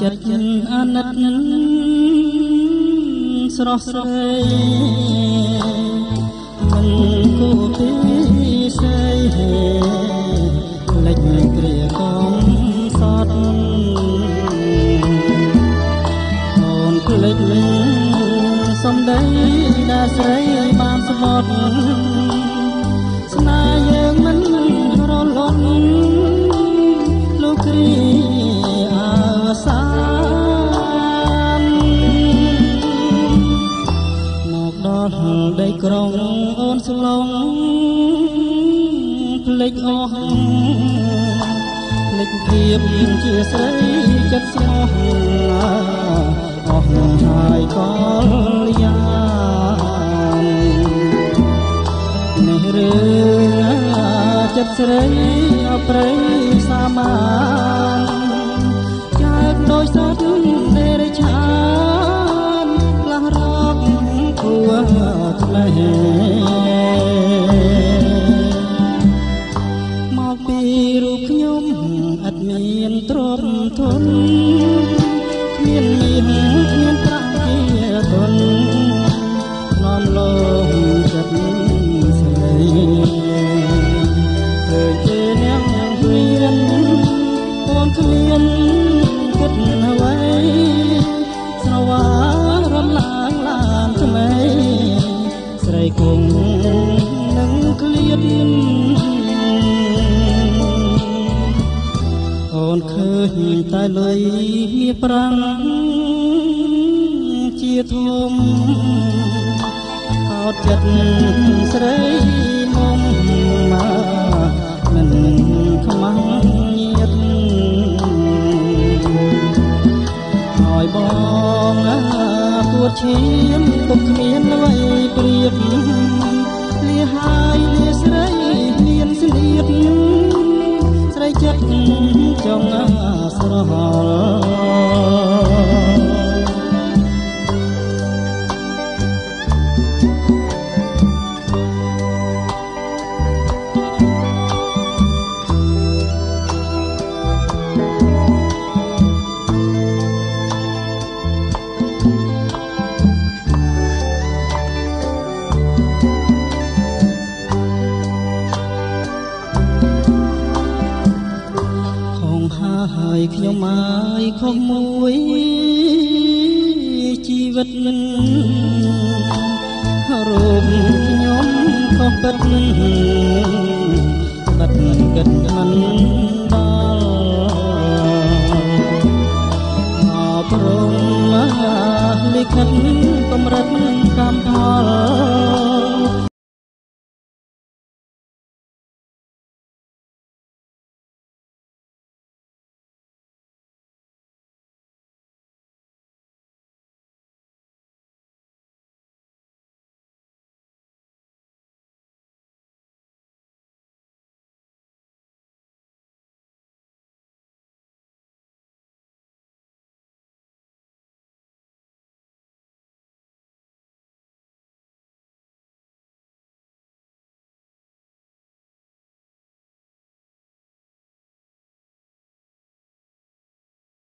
ចិត្តអាណិតស្រស់ស្រីមិនគួរពីស្អីលេចគ្រាកងសតអូនភ្លេចសំដីដែលស្រីបានស្បត់ស្នេហ៍យើងមិនរលត់លោកគ្រាអាសាមកដល់ដីក្រុងអូនស្លងភ្លេចអស់ភ្លេចភាពជាស្រីចិត្តស្មោះអស់ហើយកលយានេះរឿងចិត្តស្រីអប្រៃសាមានកើតដោយសត្វទេរឆានផ្លាស់រកគួថ្មីមកពីរូបខ្ញុំអត់មានទ្រព្យធនគ្មានប្រាក់ជាទុននាំលោចិត្តស្រីឃើញទេអ្នកព្រៀនអូនគ្មានគិតអ្វីស្រវារំលាងឡានថ្មីស្រីគង់នឹងក្លៀតអូនឃើញតែលុយមានប្រាំងជាធំអត់ចិត្តស្រីមុំមកមិនខ្មាំងញាតហើយបងទួតឈាមទុកគ្មានអ្វីប្រៀបលាហើយលាស្រីមានស្លៀតស្រីចិត្តចង់ស្រហហើយខ្ញុំមកខុសមួយជីវិតរូបខ្ញុំខុសពិត